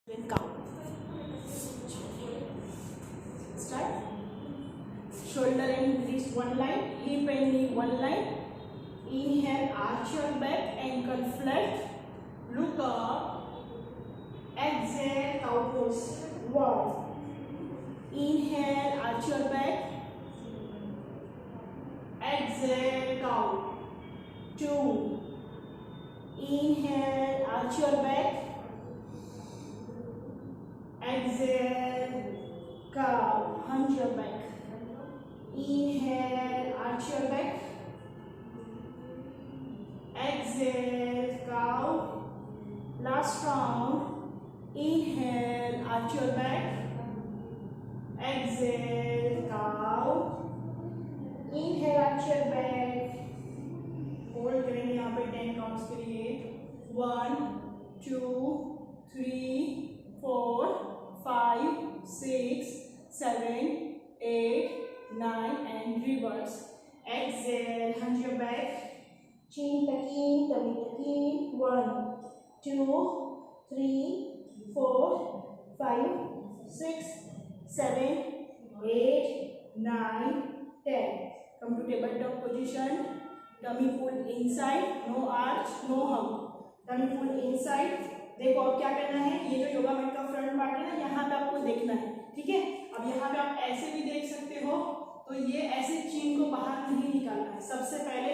Then count. Start. Shoulder and wrist one line, hip and knee one line. Inhale, arch your back, ankle flat. Look up. Exhale, cow pose. 1. Inhale, arch your back. Exhale, cow. 2. Inhale, arch your back. Exhale, cow. Hunch your back. Inhale, arch your back. Exhale, cow. Last round. Inhale, arch your back. Exhale, cow. Inhale, arch your back. Hold करेंगे यहाँ पे 10 counts के लिए. 1 2 3 4 5 6 7 8 9 and reverse. Exhale, hunch your back. Chin tucking, tummy tucking. 1 2 3 4 5 6 7 8 9 10. Come to tabletop position. Tummy pull inside, no arch, no hump. Tummy pull inside. देखो अब क्या करना है, ये जो योगा मैट का फ्रंट पार्ट है ना, यहाँ पे आपको देखना है. ठीक है, अब यहाँ पे आप ऐसे भी देख सकते हो. तो ये ऐसे चीन को बाहर नहीं निकालना है. सबसे पहले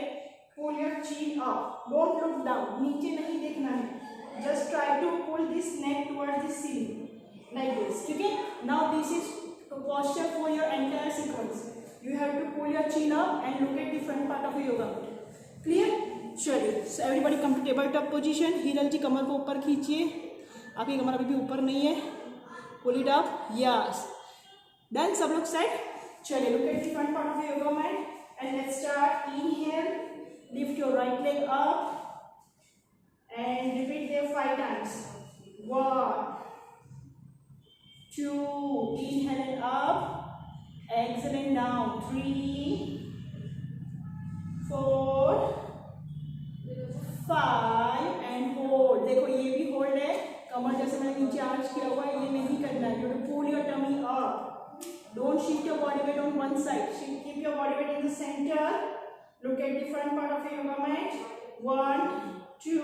pull your chin up, don't look down, नीचे नहीं देखना है. Just try to pull this neck towards the ceiling like this. ठीक है, now this is posture for your entire sequence. You have to pull your chin up and look at the front part of your yoga mat. Clear? चलिए, so everybody come to tabletop position. Hiral ji कमर को ऊपर खींचिए. आपकी कमर अभी भी ऊपर नहीं है. Pull it up. Yes. Done. सब लोग set. चलिए, look at the front part of your yoga mat and let's start. Inhale, lift your right leg up and repeat there 5 times. 1 2. Inhale and up. Exhaling down. 3 4 5 and hold. देखो ये भी hold है. कमर जैसे मैंने नीचे arch किया हुआ है, ये नहीं करना है. You have to pull your tummy up. Don't shift your body weight on one side. Keep your body weight in the center. Look at the front part of your yoga mat. 1 2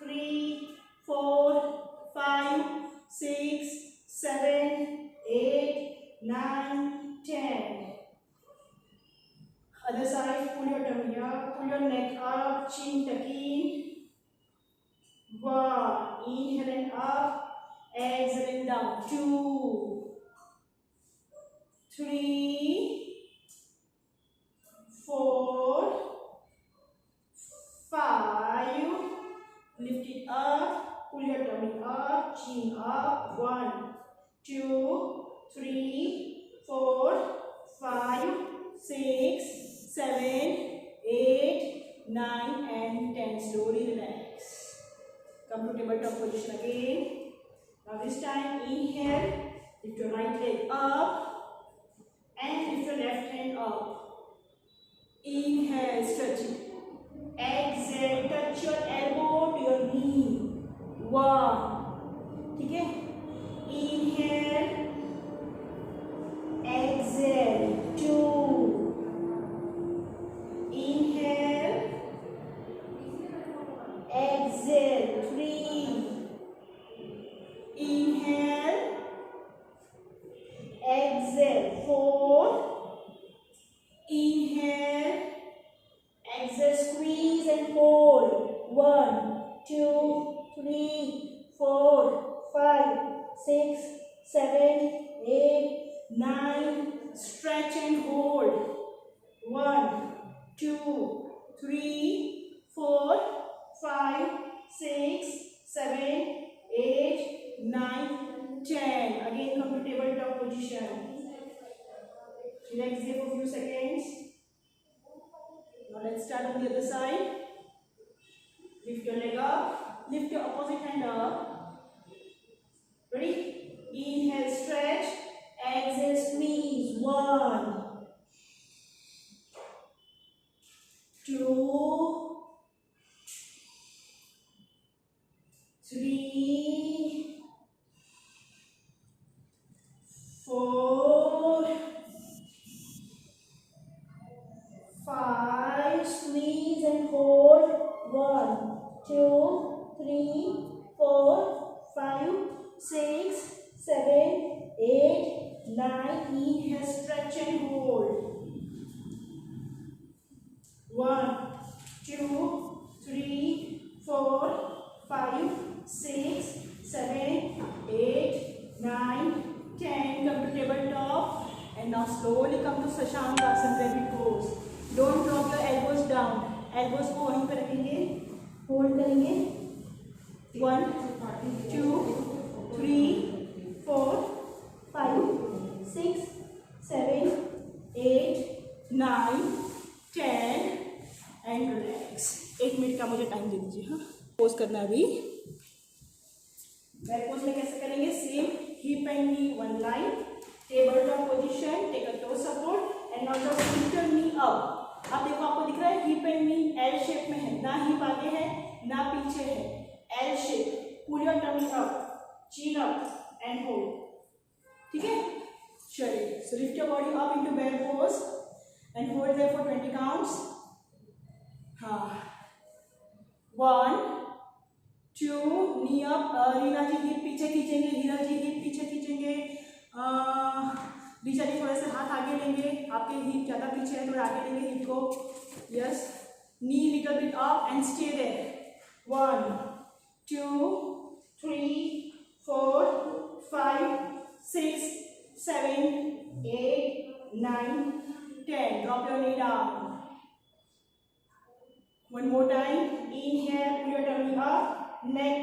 3 4 5 6 7 8 9 10. Other side, pull your tummy up, pull your neck up, chin tucking. 1. Inhale and up, exhaling down. 2 3 4 5. Lift it up, pull your tummy up, chin up. 1 2 3 4 5 6 7 8 9 and 10. Slowly relax. Come to tabletop position again. Now this time inhale, lift your right leg up and lift your left hand up. Inhale, stretch it. Exhale, touch your elbow to your knee. 1. ठीक है, inhale, exhale. 2. Inhale, exhale. 3. Inhale, exhale. 4. Inhale, exhale. Squeeze and hold. 1 2 3 4 5 6 7 8 9. Stretch and hold. 1 2 3 4 5 6 7 8 9 10. Again come to tabletop position. Relax there for a few seconds. Now let's start on the other side. Lift your leg up, lift your opposite hand up. Ready? Inhale, stretch. Exhale, squeeze. 1 2 3 9. Inhale, stretch and hold. 1, 2, 3, 4, 5, 6, 7, 8, 9, 10. Come to tabletop. And now slowly come to Sashankrasana where we pose. Don't drop your elbows down. Elbows को वहीं पर रखेंगे. Hold करेंगे. 1, 2, 3, 4, 5, 6, 7, 8, 9, 10 and relax. 1 minute का मुझे time दे दीजिए. हाँ, pose करना अभी. बैक पोज में कैसे करेंगे? Same. Hip and knee one line. Table top position. Take a toe support and now just lift your knee up. अब देखो, आपको दिख रहा है hip and knee L shape में है. ना हिप आगे है ना पीछे है. L shape. Pull your tummy up. Chin up and hold. ठीक है, चलिए. So lift your body up into bear pose and hold there for 20 counts. हाँ, 1, 2, नी अप. रीना जी हिप पीछे खींचेंगे. हीरा जी हिप पीछे खींचेंगे. रीचा जी थोड़े से हाथ आगे लेंगे. आपके हिप ज़्यादा पीछे है, थोड़ा आगे लेंगे हिप को. Yes. Knee little bit up and stay there. 1, 2, 3, 4, 5, 6, 7, 8, 9, 10. Drop your knee down. One more time. Inhale, pull your tummy up, neck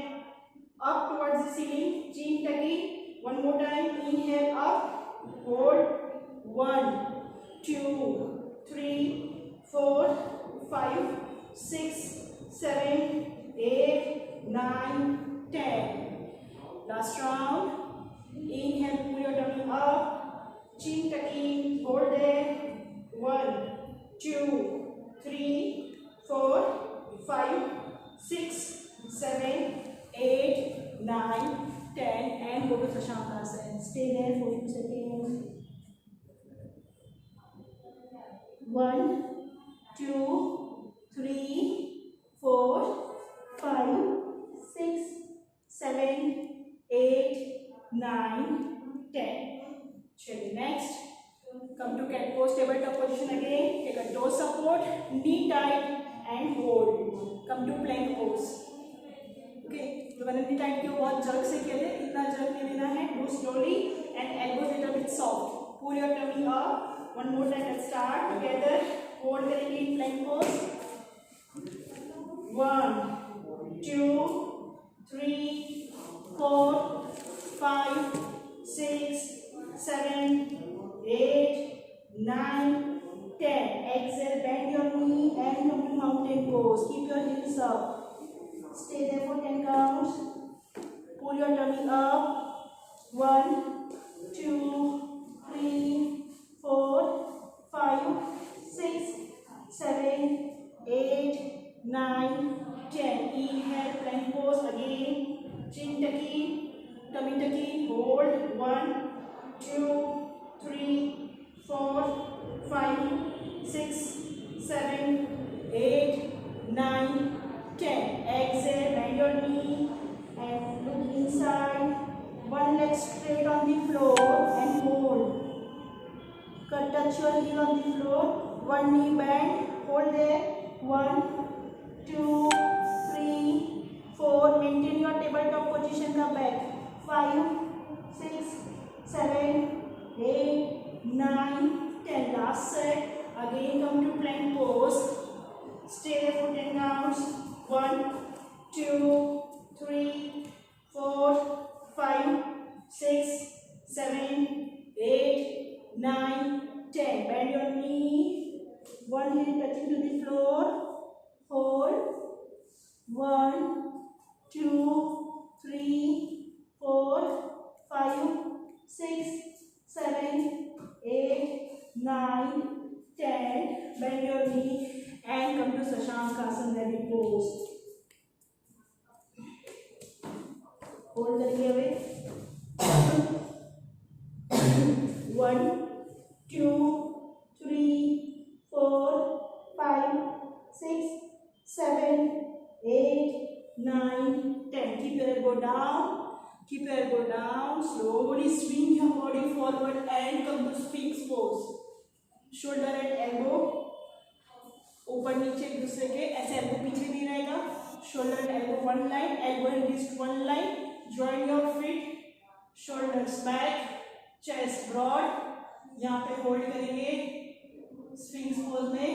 up towards the ceiling, chin tucking. One more time. Inhale up, hold. 1, 2, 3, 4, 5, 6, 7, 8, 9, 10. Last round. Inhale, pull your tummy up, chin tucking, hold there. 1, 2, 3, 4, 5, 6, 7, 8, 9, 10 and go to Sashankrasana. Stay there for 2 seconds. 1, 2, 3, 4, 5, 6, 7, 8, 9, 10. चलिए next. Come to cat pose, tabletop position again. Take a toe support, knee tight and hold. Come to plank pose. Okay, जो मैंने knee tight किया बहुत jerk से किया थे, इतना jerk नहीं लेना है. Do slowly and elbows little bit soft. Pull your tummy up. One more time. Let's start together. Hold करेंगे in plank pose. 1, 2, 3, 4, 5, 6, 7, 8, 9, 10. Exhale, bend your knee and come to mountain pose. Keep your heels up. Stay there for 10 counts. Pull your tummy up. 1, 2, 3, 4, 5, 6, 7, 8, 9, 10. Inhale, plank pose again. Chin tucking, tummy tucking. Hold. 1, 2, 3, 4, 5, 6, 7, 8, 9, 10. Exhale, bend your knee and look inside. One leg straight on the floor and hold. Touch your heel on the floor. One knee bend. Hold there. 1, 2, 3, 4. Maintain your tabletop position. Come back. 5, 6, 7, 8, 9, 10. Last set. Again come to plank pose. Stay there for 10 counts. 1, 2, 3, 4, 5, 6, 7, 8, 9, 10. Bend your knee. One heel touching to the floor. Hold. 1, 2, 3, 4, 5, 6, 7, 8, 9, 10. Bend your knee and come to Sashankrasana ready pose. Hold करेंगे अभी. 1, 2, 3, 4, 5, 6, 7, 8, 9, 10. Keep your elbow down. Keep your elbow down. slowly swing your body forward and come to Sphinx pose. Shoulder and elbow ऊपर नीचे एक दूसरे के, ऐसे elbow पीछे नहीं रहेगा. Shoulder and elbow one line, elbow and wrist one line. Join your feet, shoulders back, chest broad. यहाँ पे होल्ड करेंगे स्फिंक्स पोज में.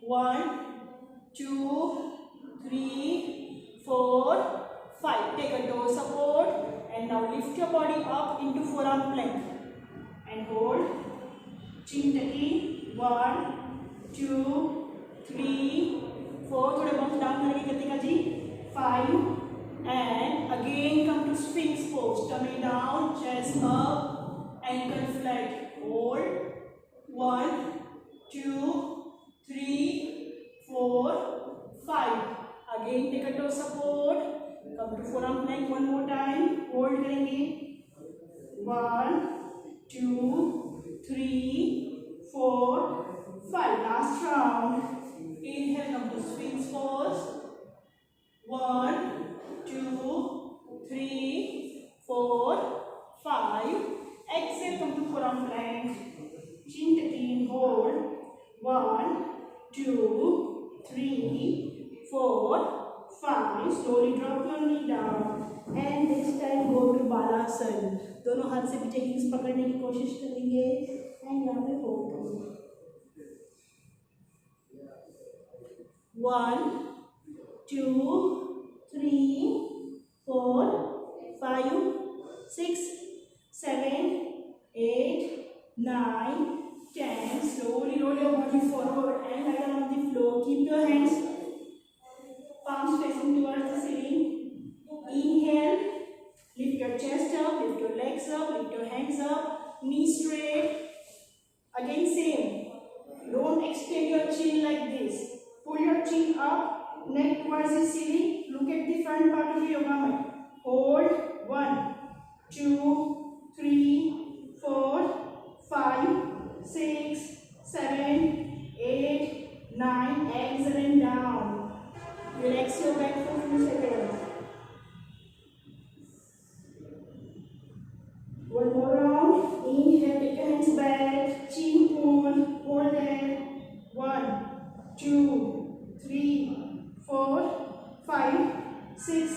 1 2 3 4 5. Take a toe support and now lift your body up into forearm plank and hold. Chin tucking. 1 2 3 4. थोड़े bump down करेंगे कृतिका जी. 5 and again come to Sphinx pose. Tummy down, chest up, ankle flat. Hold. 1 2 3 4 5. Again take a toe support. Come to forearm plank one more time. Hold करेंगे. 1 2 3 4 5. Last round. Inhale, come to Sphinx pose. 1 2 3 4 5. Exhale, come to forearm plank. Chin tucking. Hold. 1 2 3 4 5. Slowly drop your knee down and this time go to बालासन. दोनों हाथ से पीछे हिप्स पकड़ने की कोशिश करेंगे and यहाँ पे होल्ड करेंगे. 1 2 3 4 5 6 7 8 9 10. Slowly roll your body forward and lie down on the floor. Keep your hands palms facing towards the ceiling. Inhale, lift your chest up, lift your legs up, lift your hands up, knee straight. Again same. Don't extend your chin like this. Pull your chin up, neck towards the ceiling. Look at the front part of the yoga mat. Hold. 1 2 3 4 5 6 7 8 9. Exhale and down. Relax your back for a few seconds. One more round. Inhale, take your hands back. Chin pull. Hold there. 1 2 3 4 5 6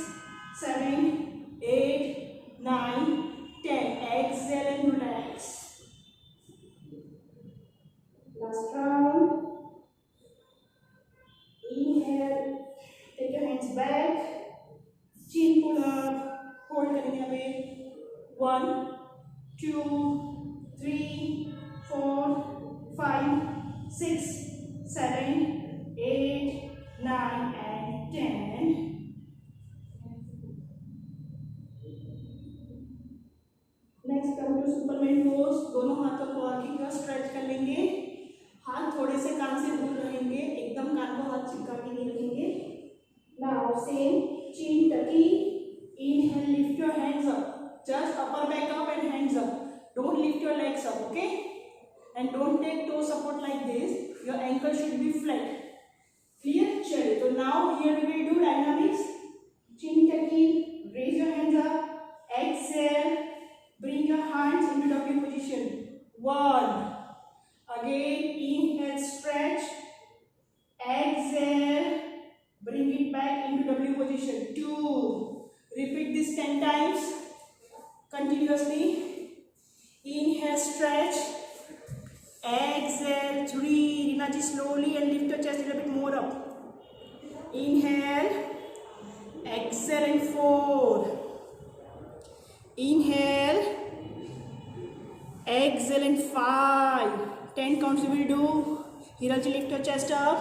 7 8 9 10. Exhale and relax. Last round. Inhale, take your hands back. Chin pull up. Hold करेंगे अभी. 1 2 3 4 5 6 7 8 9 and 10. Next come to Superman pose. दोनों हाथों को आगे की ओर stretch कर लेंगे. हाथ थोड़े से कान से दूर रहेंगे, एकदम कान को हाथ चिपका के नहीं रखेंगे. Now same, chin tucking. Inhale, lift your hands up. Just upper back up and hands up. Don't lift your legs up, okay? And don't take toe support like this. Your ankle should be flat. Clear? चलिए, तो now here we will do dynamics. Chin tucking. Raise your hands up. Exhale. Bring your hands into W position. 1. Again, inhale, stretch. Exhale. Bring it back into W position. 2. Repeat this 10 times continuously. Inhale, stretch. Exhale. 3. Rinaji, slowly and lift your chest a little bit more up. Inhale. Exhale and 4. Inhale. Exhale and 5. 10 counts we will do. Hiraji, lift your chest up.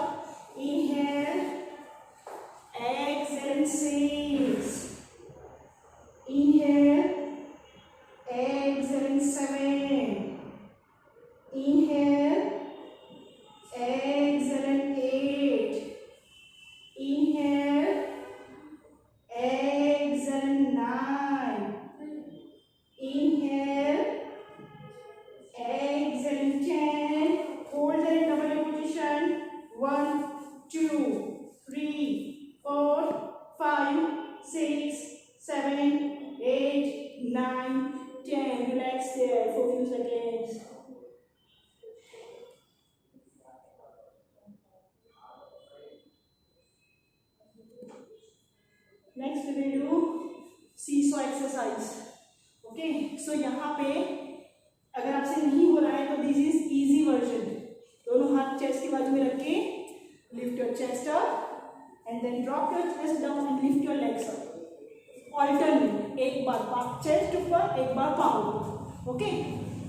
Inhale. Exhale and 6. Inhale. Exhale and 7. Inhale. Exhale and 8. Inhale. Exhale and 9. Inhale. Exhale and 10. Hold there in double position. 1 2 3 4 5 6 7 8 9 10. Relax there for a few seconds. Next we will do seesaw exercise. Okay, so यहाँ पे अगर आपसे नहीं हो रहा है तो this is easy version. दोनों हाथ चेस्ट के बाजू में रख के lift your chest up and then drop your chest down and lift your legs up. Alternate, एक बार चेस्ट ऊपर एक बार पाँव. ओके,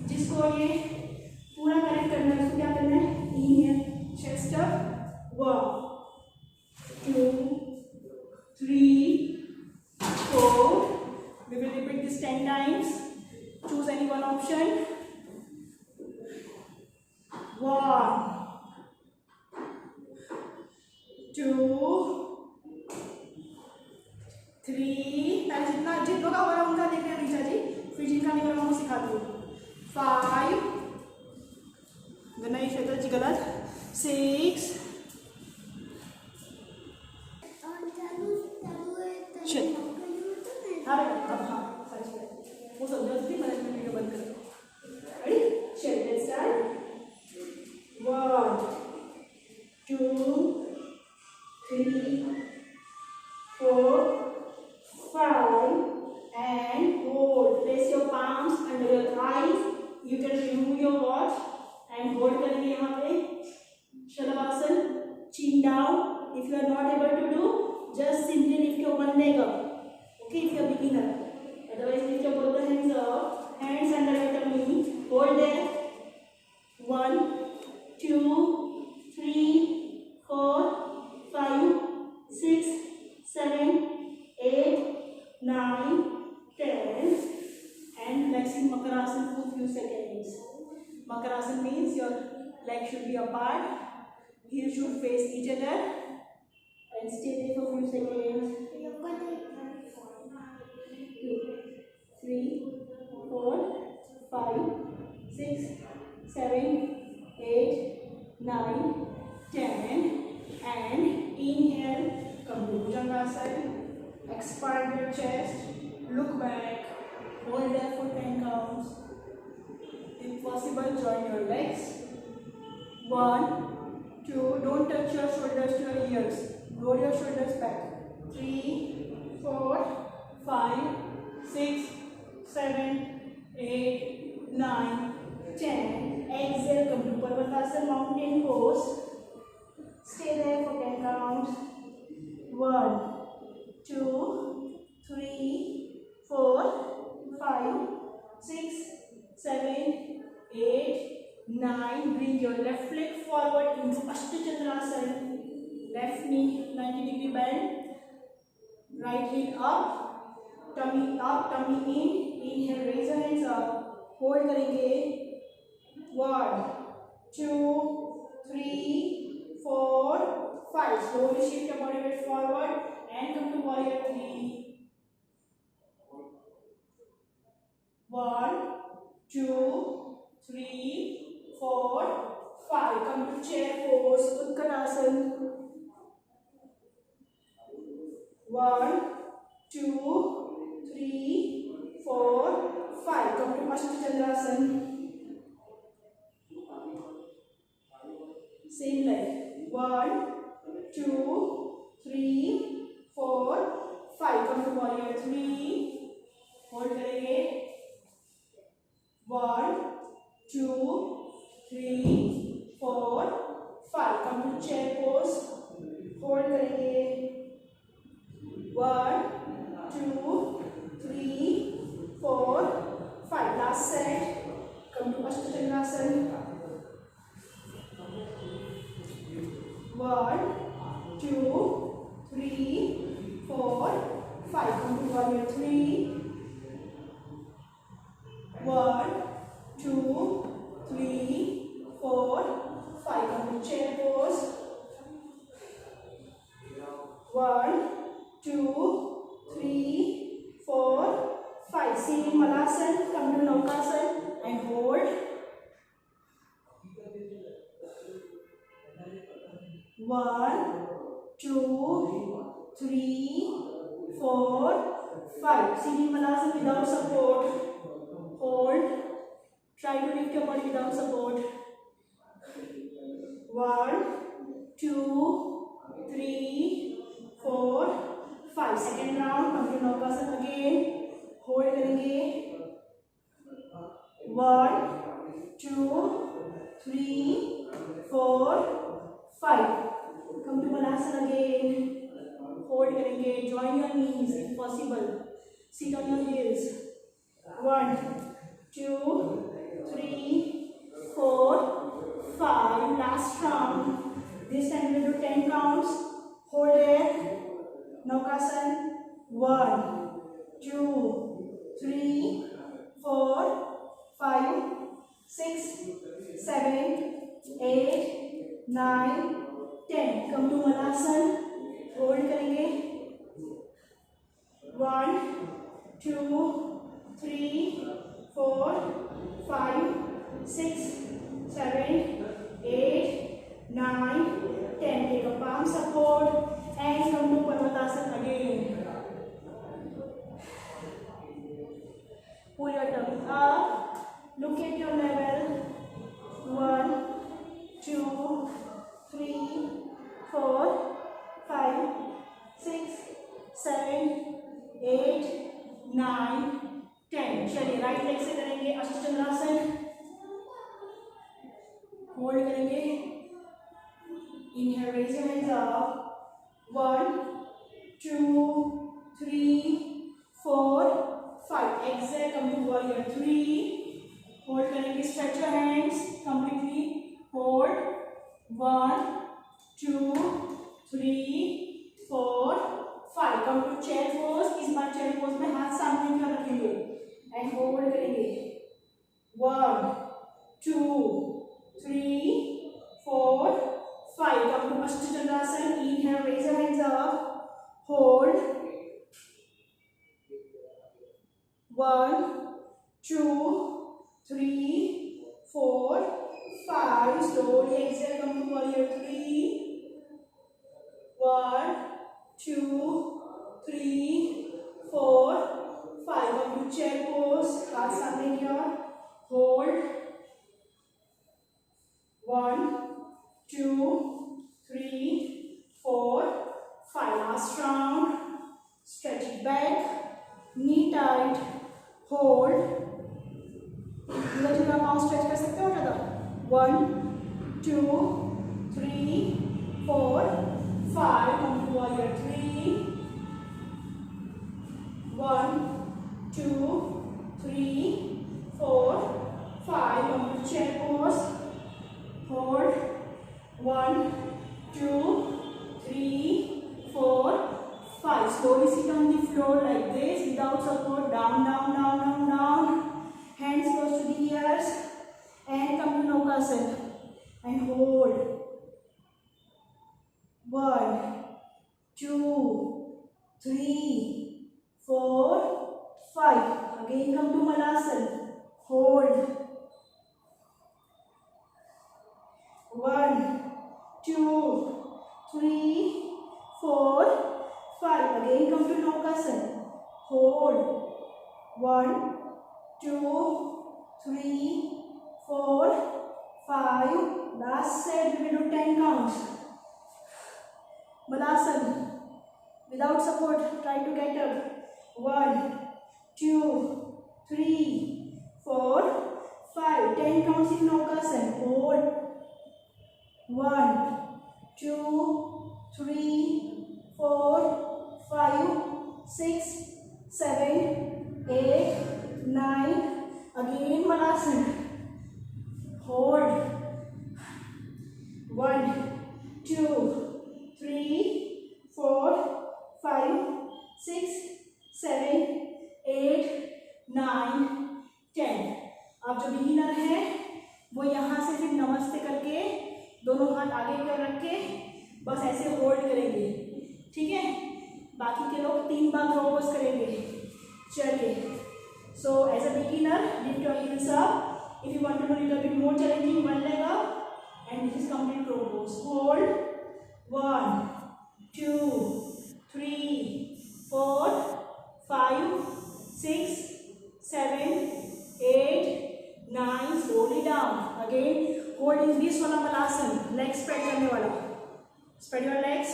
जिसको ये पूरा करेक्ट करना है उसको क्या करना है? Inhale chest up, 1 2 3 4. We will repeat this 10 times. Choose any one option. 1 2 3. पहले जितनों का हो रहा है उनका देख रहे हैं रीचा जी, फिर जिनका नहीं हो रहा उनको सिखा दो. 5. नहीं श्वेता जी गलत. 6. हाँ वो समझा थी मैनेजमेंट वीडियो बंद कर. रेडी, चलिए let's start. 1 2 3 4 5 and hold. Place your palms under your eyes. You can remove your watch and hold करेंगे यहाँ पे शलभासन. Chin down. If you are not able to do, just simply lift your one leg up. Okay, if you are beginner. Otherwise, lift your both the hands up. Hands under your tummy. Hold there. 1 2 3 4 5 6 7 8 9 10. And relax in Makarasana for few seconds. Makarasana means your legs should be apart. Heels should face each other. And stay there for few seconds. 2 3 4 5 6 7 8 9 10. And inhale, come to Bhujangasana. Expand your chest. Look back. Hold there for 10 counts. If possible, join your legs. 1 2. Don't touch your shoulders to your ears. Roll your shoulders back. 3 4 5 6 7 8 9 10. Exhale, come to Parvatasana, mountain pose. Stay there for 10 counts. 1 2 3 4 5 6 7 8 9. Bring your left leg forward into Ashtachandrasana. Left knee 90-degree bend. Right heel up, tummy in. Inhale, raise your hands up. Hold करेंगे. 1 2 3 4 5. Slowly shift your body weight forward and come to warrior 3. 1 2 3 4 5. Come to chair pose, Uttanasana. 1 2 3 4 5. Come to Ashtachandrasana. Same leg. 1 2 3 4 5. Come to warrior 3. Hold करेंगे. 1 2 3 4 5. Come to chair pose. Hold करेंगे. 1 2 3 4 5. Last set. Come to Ashtachandrasana. 1 2 3 4 5. Come to warrior 3. 1 2 3 4 5. Come to chair pose. 1 2 3 4 5. Sitting Malasana. Come to Naukasana and hold. 1 2 3 4 5. Sitting Malasana without support. lift your body without support. 1, 2, 3, 4, 5. Second round. Come to Naukasana again. Hold करेंगे. 1, 2, 3, 4, 5. Come to Balasana again. Hold करेंगे. Join your knees if possible. Sit on your heels. 1, 2, 3, 4, 5. Last round. This time we will do 10 counts. Hold it. Naukasana. 1, 2, 3, 4, 5, 6, 7, 8, 9, 10. Come to Malasana. Hold करेंगे. 1, 2, 3, 4, 5, 6, 7, 8, 9, 10. Take a palm support and come to Parvatasana again. Pull your tummy up. Look at your level. 1, 2, 3, 4, 5, 6, 7, 8, 9, 10. चलिए right leg से करेंगे अष्टचंद्रासन. Hold करेंगे. Inhale, raise your hands up. 1, 2, 3, 4, 5. Exhale, come to warrior 3. Hold करेंगे. Stretch your hands completely. Hold. 1, 2, 3, 4, 5. Come to chair pose. इस बार chair pose में हाथ सामने की ओर रखेंगे and hold करेंगे. 1, 2, 3, 4, 5. Come to Ashtachandrasana. Inhale, raise your hands up. Hold. 1, 2, 3, 4, 5. Slowly exhale. Come to warrior 3. 1, 2, 3, 4, 5. Come to chair pose. हाथ सामने की ओर. Hold. 1, 2, 3, 4, 5. Last round. Stretch it back. Knee tight. Hold. इधर जो पाँव stretch कर सकते हो ज़्यादा. 1, 2, 3, 4, 5. Come to warrior 3. 1, 2, 3, 4, 5. Come to chair pose. Hold. 1, 2, 3, 4, 5. Slowly sit on the floor like this without support. Down, down, down, down, down. Hands close to the ears and come to Naukasana and hold. 1, 2, 3, 4, 5. Again come to Malasana. Hold. 1, 2, 3, 4, 5. Again come to Naukasana. Hold. 1, 2, 3, 4, 5. Last set we will do 10 counts. Malasana. Without support, try to get up. 1, 2, 3, 4, 5. 10 counts in Naukasana. Hold. 1, 2, 3, 4, 5, 6, 7, 8, 9. Again Malasana. Hold. 1, 2, 3, 4, 5, 6, 7, 8, 9, 10. अब जो beginner है वो यहाँ से फिर नमस्ते करके दोनों हाथ आगे की ओर रख के बस ऐसे होल्ड करेंगे. ठीक है. बाकी के लोग 3 बार थ्रो पोज करेंगे. चलिए. So as a beginner, lift your heels up. If you want to do a little bit more challenging, one leg up, and this is complete throw pose. Hold. 1, 2, 3, 4, 5, 6, 7, 8, 9. Slowly Again, hold in this वाला malasana, legs spread करने वाला. Spread your legs.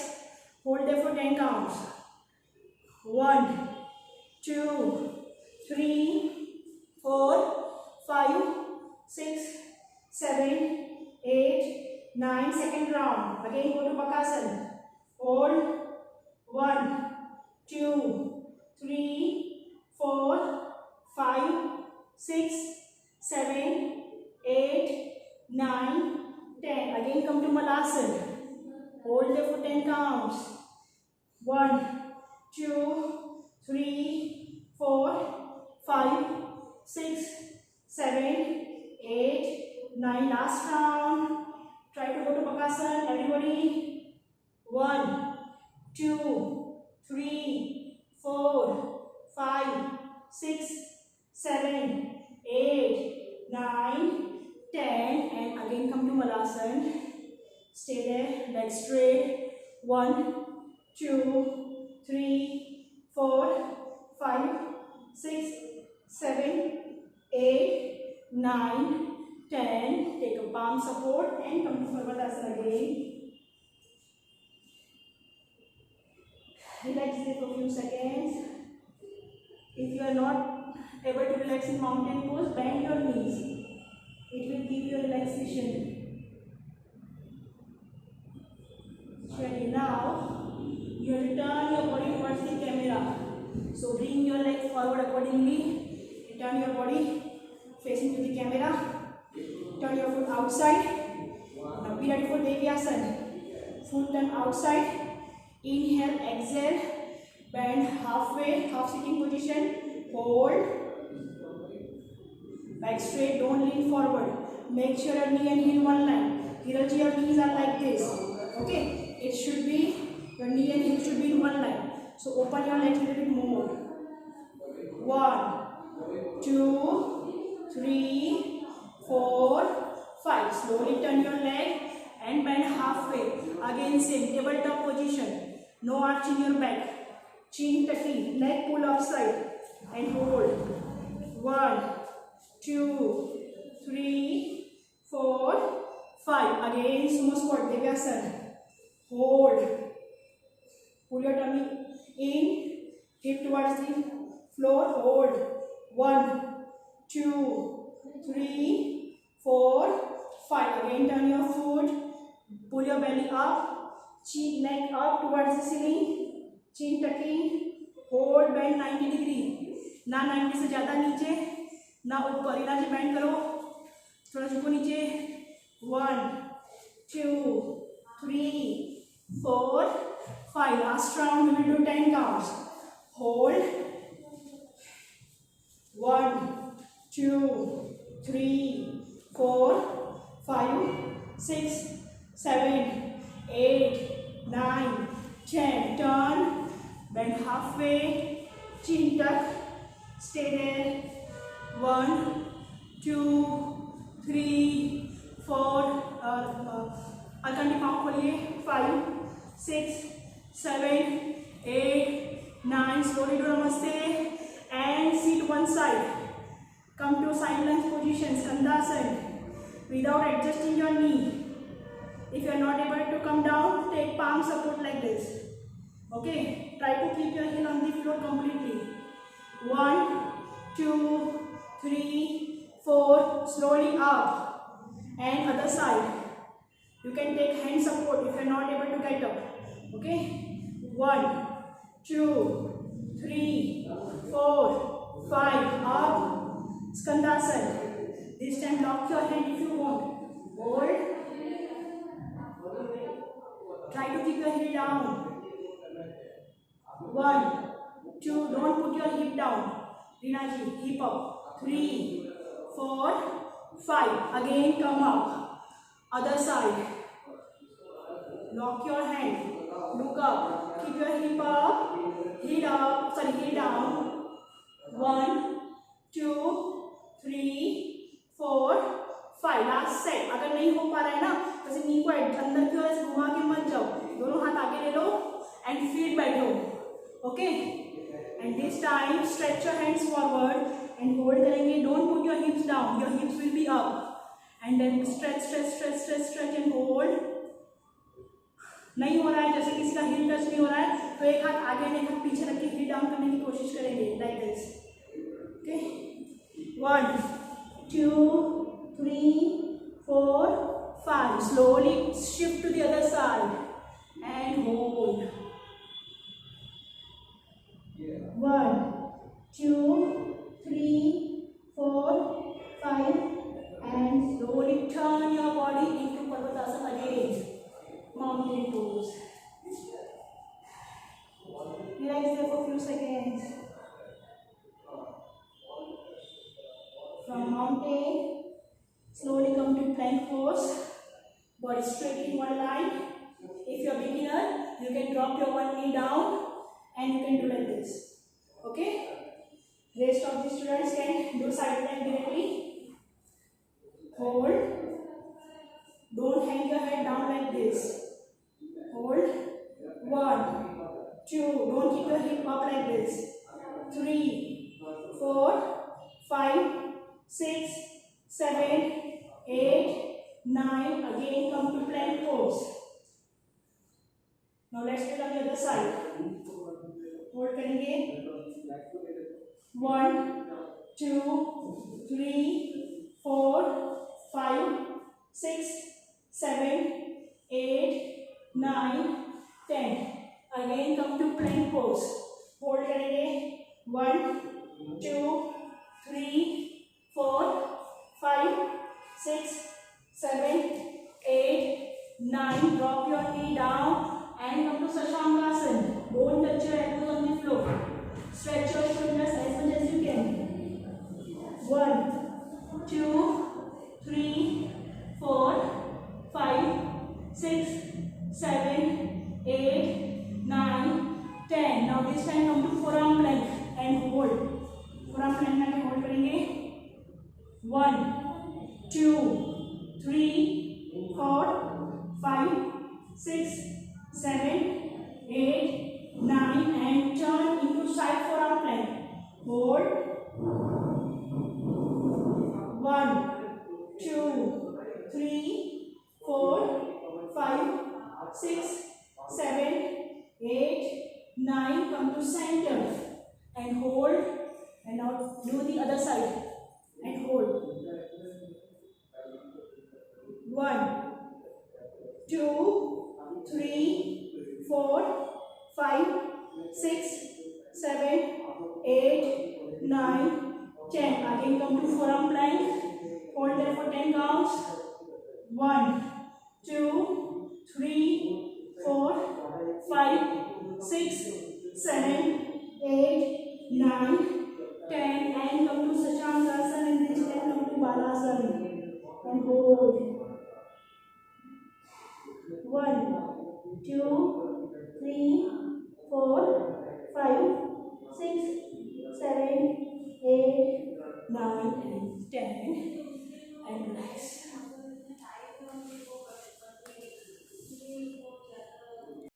Hold there for 10 counts. 1, 2, 3, 4, 5, 6, 7, 8, 9. Second round. Again, go to Bakasana. Hold. 1, 2, 3, 4, 5, 6, 7, 8, 9, 10. Again, come to Malasana. Hold there for 10 counts. 1, 2, 3, 4, 5, 6, 7, 8, 9. Last round. Try to go to Bakasana. Everybody. 1, 2, 3, 4, 5, 6, 7, 8, 9, 10. And again come to Malasana. Stay there, legs straight. 1, 2, 3, 4, 5, 6, 7, 8, 9, 10. Take a palm support and come to Parvatasana again. Relax there for a few seconds. If you are not able to relax in mountain pose, bend your knees. It will give you relaxation. Ready? Now, you have to turn your body towards the camera. So bring your legs forward accordingly. Turn your body facing to the camera. Turn your foot outside. Now be ready for Devyasana. Foot turn outside. Inhale, exhale. Bend halfway, half sitting position. Hold. Back straight, don't lean forward. Make sure your knee and heel one line. Dhiraj, your knees are like this. Okay? It should be, your knee and heel should be in one line. So open your legs a little bit more. 1, 2, 3, 4, 5. Slowly turn your leg and bend halfway. Again same, tabletop position. No arch in your back. Chin tucking, leg pull upside and hold. 1, 2, 3, 4, 5. Again sumo squat, Devyasana. Hold. Pull your tummy in, hip towards the floor. Hold. 1, 2, 3, 4, 5. Again turn your foot. Pull your belly up. Chin, neck up towards the ceiling. Chin tucking. Hold. Bend 90 degree. ना 90 से ज़्यादा नीचे ना ऊपर. इधर से bend करो. थोड़ा झुको नीचे. 1, 2, 3, 4, 5. Last round we will do 10 counts. Hold. 1, 2, 3, 4, 5, 6, 7, 8, 9, 10. Turn. Bend halfway. Chin tuck. Stay there. 1, 2, 3, 4. Alkanti palm खोलिए. 5, 6, 7, 8, 9. Slowly do Namaste and sit one side. Come to side lunge position, Skandasana, without adjusting your knee. If you are not able to come down, take palm support like this. Okay, try to keep your heel on the floor completely. 1, 2, 3, 4. Slowly up and other side. You can take hand support if you are not able to get up. Okay, 1, 2, 3, 4, 5. Up. Skandasana. This time lock your hand if you want. Hold. Try to keep your heel down. 1, 2. Don't put your hip down. Rinaji, hip up. 3, 4, 5. Again come up. Other side. Lock your hand. Look up. Keep your hip up. Heel up. Sorry, heel down. 1, 2, 3, 4, 5. Last set. अगर नहीं हो पा रहा है ना, तो ऐसे नी को अंदर की ओर ऐसे घुमा के मत जाओ. दोनों हाथ आगे ले लो and feet बैठो. Okay. And this time stretch your hands forward and hold करेंगे. Don't put your hips down. Your hips will be up. And then stretch stretch stretch stretch stretch and hold. नहीं हो रहा है, जैसे किसी का हिल touch नहीं हो रहा है, तो एक हाथ आगे एक हाथ पीछे रख के हिल डाउन करने की कोशिश करेंगे, like this. Okay, 1 2 3 4 5, slowly shift to the other side and hold, 1 2 3 4 5, and slowly turn your body into Parvatasana again, mountain pose. Relax there for a few seconds. From mountain, slowly come to plank pose, body straight in one line. If you are beginner, you can drop your one knee down and you can do like this. Okay? Rest of the students can do side plank directly. Hold. Don't hang your head down like this. Hold. 1 2. Don't keep your hip up like this. 3 4 5 6 7 8 9. Again come to plank pose. Now let's do on the other side. Hold करेंगे, 1 2 3 4 5 6 7 8 9 10. Again come to plank pose. Hold करेंगे, 1 2 3 4 5 6 7 8 9. Drop your knee down and come to Sashangasana. Don't touch your elbows on the floor. Stretch your shoulders as much as you can. 1 2 3 4 5 6 7 8 9 10. Now this time come to forearm plank and hold. Forearm plank में hold करेंगे, 1 2 3 4 5 6 7 8 9, and turn into side forearm plank. Hold, 1 2 3 4 5 6 7 8 9. Come to center and hold, and now do the other side and hold. 1 2 3 4 5 6 7 8 9 10. Again come to forearm plank. Hold there for 10 counts. 1 2 3 4 5 6 7 8 9 10. And come to Sashangasana, and this time come to Balasana and hold. 1 2 3 4 5 6 7 8 9 and 10. And relax.